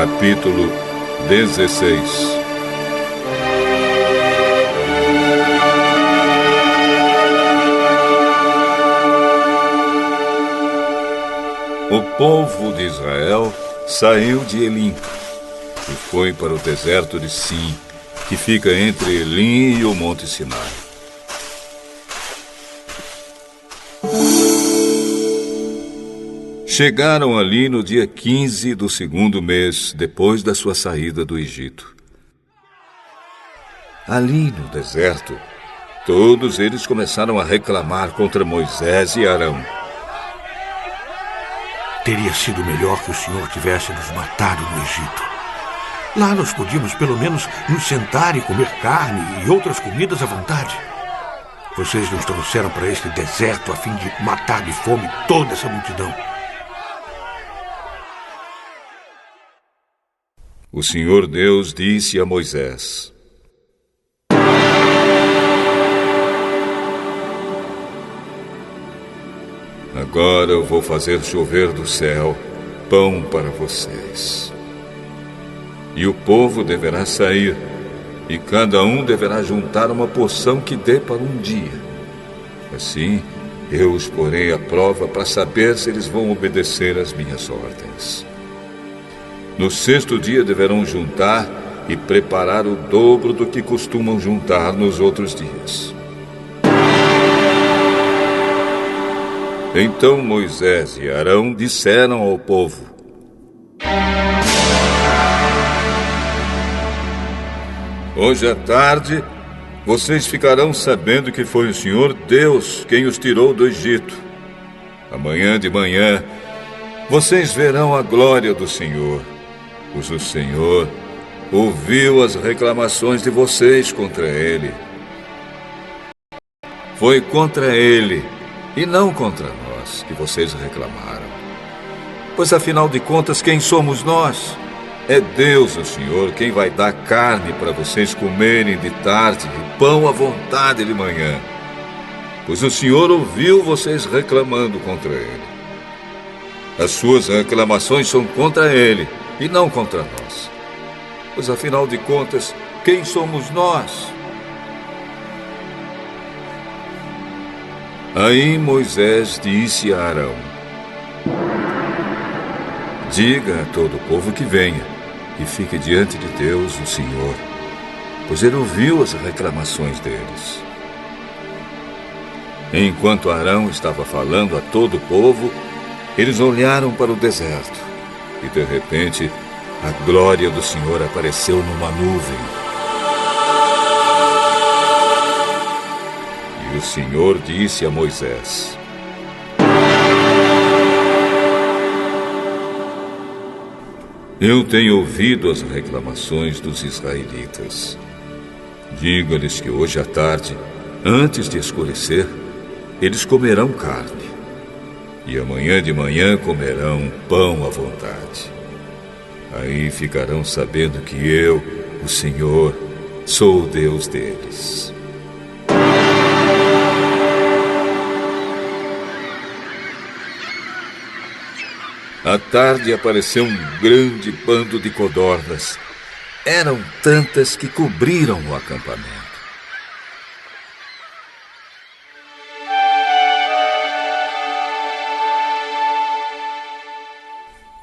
Capítulo 16. O povo de Israel saiu de Elim e foi para o deserto de Sim, que fica entre Elim e o Monte Sinai. Chegaram ali no dia 15 do segundo mês, depois da sua saída do Egito. Ali no deserto, todos eles começaram a reclamar contra Moisés e Arão. Teria sido melhor que o Senhor tivesse nos matado no Egito. Lá nós podíamos pelo menos nos sentar e comer carne e outras comidas à vontade. Vocês nos trouxeram para este deserto a fim de matar de fome toda essa multidão. O Senhor Deus disse a Moisés: Agora eu vou fazer chover do céu pão para vocês. E o povo deverá sair, e cada um deverá juntar uma porção que dê para um dia. Assim, eu os porei à prova para saber se eles vão obedecer às minhas ordens. No sexto dia deverão juntar e preparar o dobro do que costumam juntar nos outros dias. Então Moisés e Arão disseram ao povo: Hoje à tarde, vocês ficarão sabendo que foi o Senhor Deus quem os tirou do Egito. Amanhã de manhã, vocês verão a glória do Senhor, pois o Senhor ouviu as reclamações de vocês contra Ele. Foi contra Ele e não contra nós que vocês reclamaram. Pois afinal de contas, quem somos nós? É Deus, o Senhor, quem vai dar carne para vocês comerem de tarde e pão à vontade de manhã. Pois o Senhor ouviu vocês reclamando contra Ele. As suas reclamações são contra Ele e não contra nós. Pois afinal de contas, quem somos nós? Aí Moisés disse a Arão: Diga a todo o povo que venha e fique diante de Deus, o Senhor, pois ele ouviu as reclamações deles. Enquanto Arão estava falando a todo o povo, eles olharam para o deserto e, de repente, a glória do Senhor apareceu numa nuvem. E o Senhor disse a Moisés: Eu tenho ouvido as reclamações dos israelitas. Diga-lhes que hoje à tarde, antes de escurecer, eles comerão carne. E amanhã de manhã comerão pão à vontade. Aí ficarão sabendo que eu, o Senhor, sou o Deus deles. À tarde apareceu um grande bando de codornas. Eram tantas que cobriram o acampamento.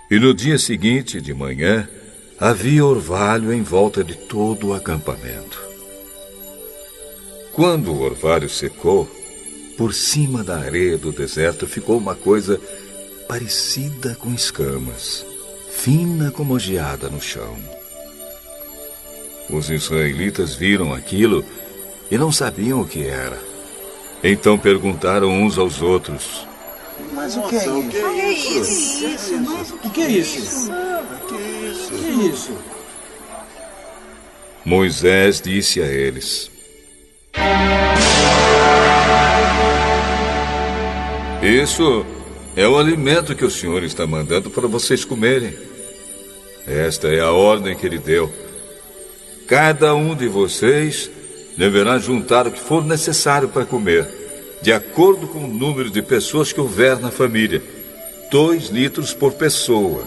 E no dia seguinte, de manhã, havia orvalho em volta de todo o acampamento. Quando o orvalho secou, por cima da areia do deserto ficou uma coisa parecida com escamas, fina como geada no chão. Os israelitas viram aquilo e não sabiam o que era. Então perguntaram uns aos outros: Mas o que é isso? O que é isso? O que é isso? Moisés disse a eles: Isso é o alimento que o Senhor está mandando para vocês comerem. Esta é a ordem que Ele deu. Cada um de vocês deverá juntar o que for necessário para comer, de acordo com o número de pessoas que houver na família. 2 litros por pessoa.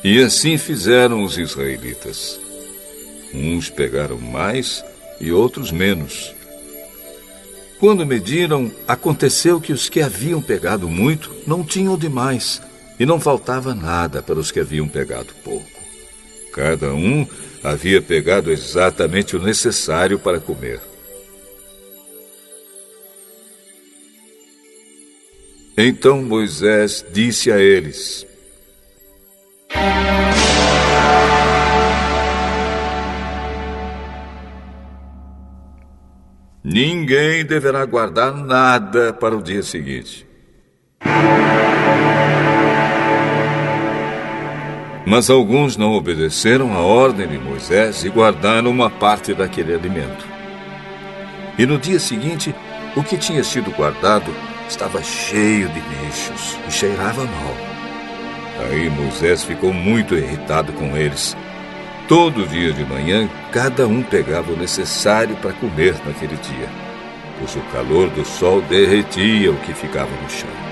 E assim fizeram os israelitas. Uns pegaram mais e outros menos. Quando mediram, aconteceu que os que haviam pegado muito não tinham demais, e não faltava nada para os que haviam pegado pouco. Cada um havia pegado exatamente o necessário para comer. Então Moisés disse a eles: ninguém deverá guardar nada para o dia seguinte. Mas alguns não obedeceram à ordem de Moisés e guardaram uma parte daquele alimento. E no dia seguinte, o que tinha sido guardado estava cheio de bichos e cheirava mal. Aí Moisés ficou muito irritado com eles. Todo dia de manhã, cada um pegava o necessário para comer naquele dia, pois o calor do sol derretia o que ficava no chão.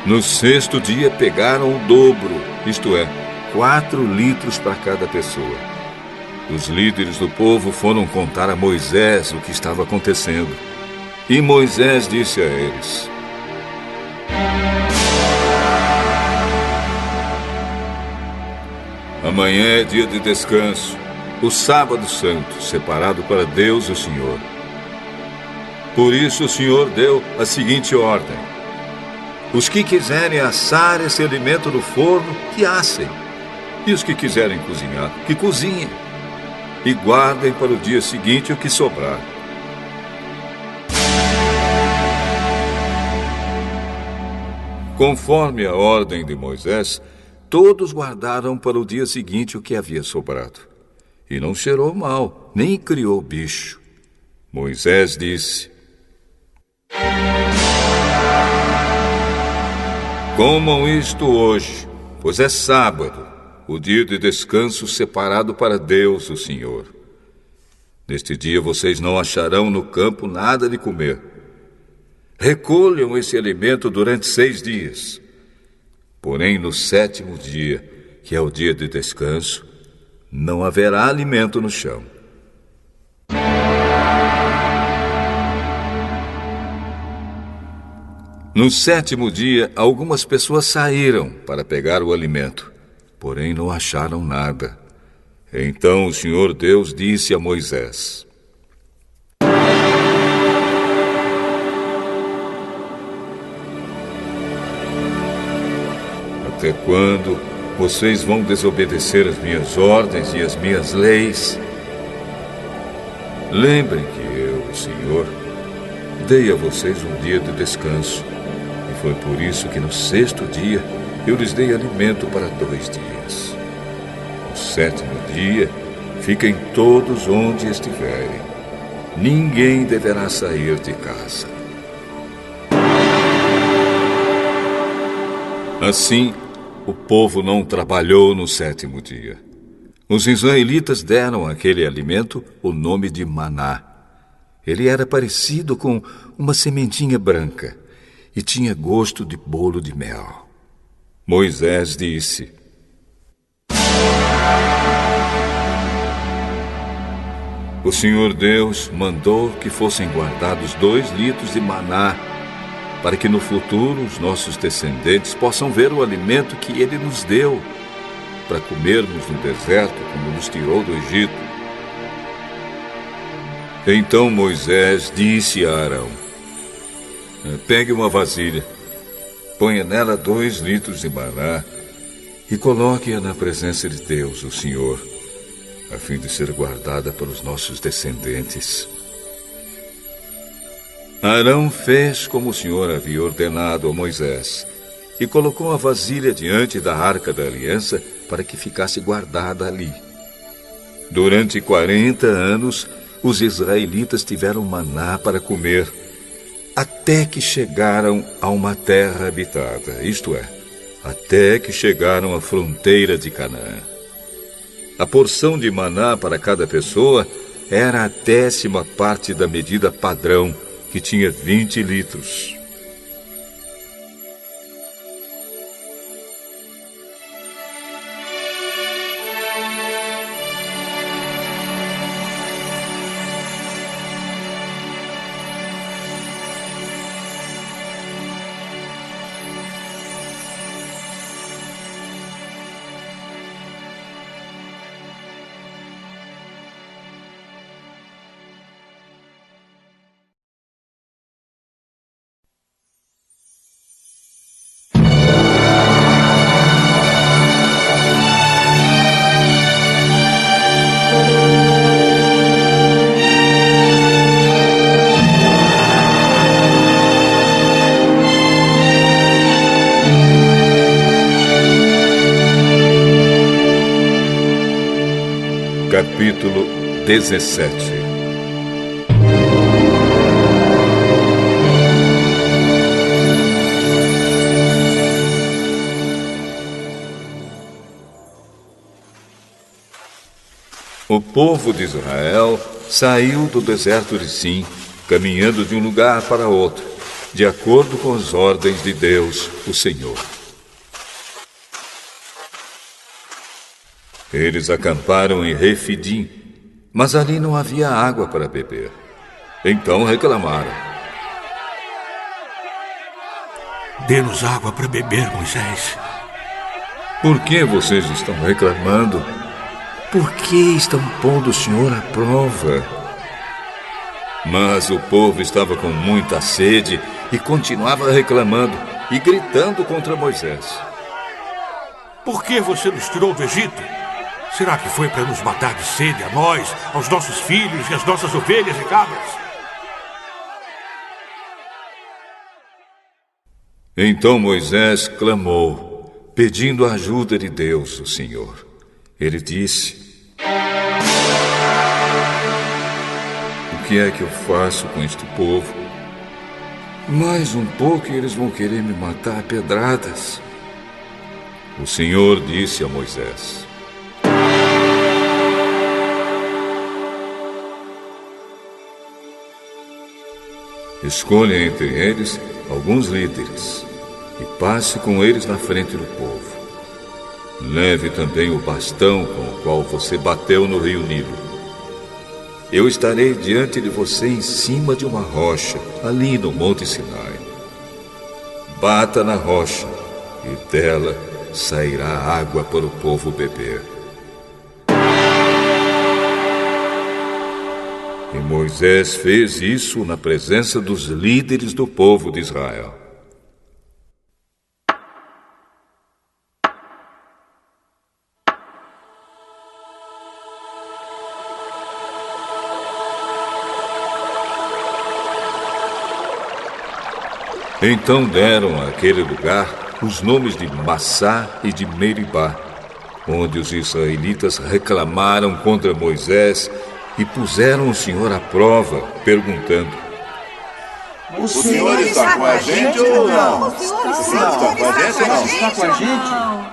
No sexto dia, pegaram o dobro, isto é, 4 litros para cada pessoa. Os líderes do povo foram contar a Moisés o que estava acontecendo. E Moisés disse a eles: amanhã é dia de descanso, o sábado santo, separado para Deus o Senhor. Por isso o Senhor deu a seguinte ordem: os que quiserem assar esse alimento no forno, que assem. E os que quiserem cozinhar, que cozinhem. E guardem para o dia seguinte o que sobrar. Conforme a ordem de Moisés, todos guardaram para o dia seguinte o que havia sobrado. E não cheirou mal, nem criou bicho. Moisés disse: comam isto hoje, pois é sábado, o dia de descanso separado para Deus, o Senhor. Neste dia vocês não acharão no campo nada de comer. Recolham esse alimento durante 6 dias. Porém, no 7º dia, que é o dia de descanso, não haverá alimento no chão. No 7º dia, algumas pessoas saíram para pegar o alimento, porém não acharam nada. Então o Senhor Deus disse a Moisés: até quando vocês vão desobedecer as minhas ordens e as minhas leis? Lembrem que eu, o Senhor, dei a vocês um dia de descanso. E foi por isso que no 6º dia eu lhes dei alimento para 2 dias. No 7º dia, fiquem todos onde estiverem. Ninguém deverá sair de casa. Assim, o povo não trabalhou no 7º dia. Os israelitas deram àquele alimento o nome de maná. Ele era parecido com uma sementinha branca e tinha gosto de bolo de mel. Moisés disse: o Senhor Deus mandou que fossem guardados 2 litros de maná, para que no futuro os nossos descendentes possam ver o alimento que Ele nos deu, para comermos no deserto, quando nos tirou do Egito. Então Moisés disse a Arão: pegue uma vasilha, ponha nela 2 litros de maná e coloque-a na presença de Deus, o Senhor, a fim de ser guardada pelos nossos descendentes. Arão fez como o Senhor havia ordenado a Moisés e colocou a vasilha diante da Arca da Aliança para que ficasse guardada ali. Durante 40 anos, os israelitas tiveram maná para comer, até que chegaram a uma terra habitada, isto é, até que chegaram à fronteira de Canaã. A porção de maná para cada pessoa era a 10ª parte da medida padrão, que tinha 20 litros. Capítulo 17. O povo de Israel saiu do deserto de Sim, caminhando de um lugar para outro, de acordo com as ordens de Deus, o Senhor. Eles acamparam em Refidim, mas ali não havia água para beber. Então reclamaram: Dê-nos água para beber, Moisés. Por que vocês estão reclamando? Por que estão pondo o Senhor à prova? Mas o povo estava com muita sede e continuava reclamando e gritando contra Moisés. Por que você nos tirou do Egito? Será que foi para nos matar de sede a nós, aos nossos filhos e às nossas ovelhas e cabras? Então Moisés clamou, pedindo a ajuda de Deus, o Senhor. Ele disse: O que é que eu faço com este povo? Mais um pouco e eles vão querer me matar a pedradas. O Senhor disse a Moisés: Escolha entre eles alguns líderes e passe com eles na frente do povo. Leve também o bastão com o qual você bateu no rio Nilo. Eu estarei diante de você em cima de uma rocha, ali no Monte Sinai. Bata na rocha, e dela sairá água para o povo beber. E Moisés fez isso na presença dos líderes do povo de Israel. Então deram àquele lugar os nomes de Massá e de Meribá, onde os israelitas reclamaram contra Moisés e puseram o Senhor à prova, perguntando: O Senhor está com a gente ou não? O Senhor está com a gente ou não? Está com a gente?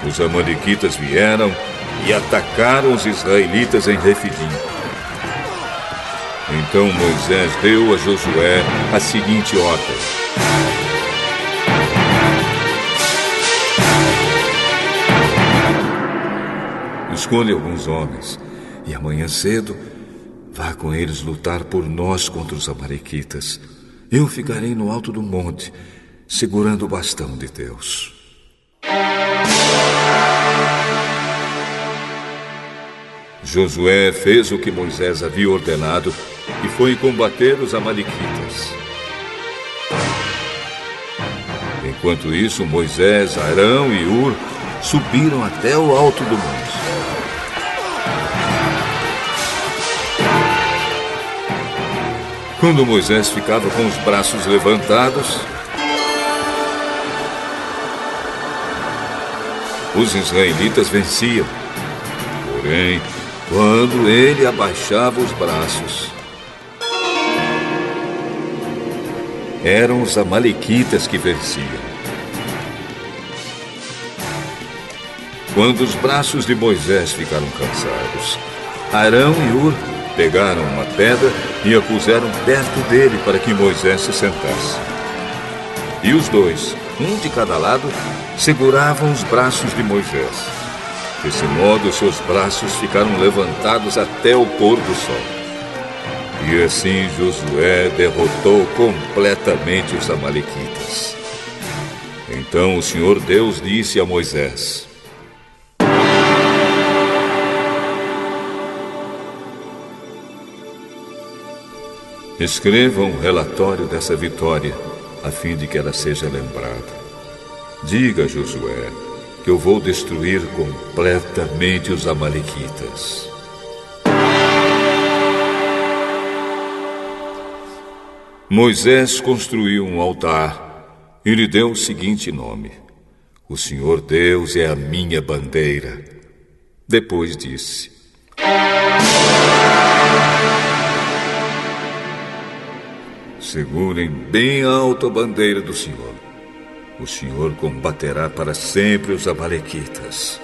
Os amalequitas vieram e atacaram os israelitas em Refidim. Então Moisés deu a Josué a seguinte ordem: Escolha alguns homens e amanhã cedo vá com eles lutar por nós contra os amalequitas. Eu ficarei no alto do monte, segurando o bastão de Deus. Josué fez o que Moisés havia ordenado e foi combater os amalequitas. Enquanto isso, Moisés, Arão e Hur subiram até o alto do monte. Quando Moisés ficava com os braços levantados, os israelitas venciam. Porém, quando ele abaixava os braços, eram os amalequitas que venciam. Quando os braços de Moisés ficaram cansados, Arão e Hur pegaram uma pedra e a puseram perto dele para que Moisés se sentasse. E os dois, um de cada lado, seguravam os braços de Moisés. Desse modo, seus braços ficaram levantados até o pôr do sol. E assim Josué derrotou completamente os amalequitas. Então o Senhor Deus disse a Moisés: Escreva um relatório dessa vitória, a fim de que ela seja lembrada. Diga a Josué que eu vou destruir completamente os amalequitas. 」 . 」 . 」 . 」 . 」 . 」 . 」 . 」 . 」 . 」 . 」 . 」 . 」 . 」 . 」 . 」 . 」 . 」 . 」 . 」 . 」 . 」 . 」 . 」 . 」 . 」 . 」 . 」 . 」Moisés construiu um altar e lhe deu o seguinte nome: O Senhor Deus é a minha bandeira. Depois disse: Segurem bem alto a bandeira do Senhor. O Senhor combaterá para sempre os amalequitas.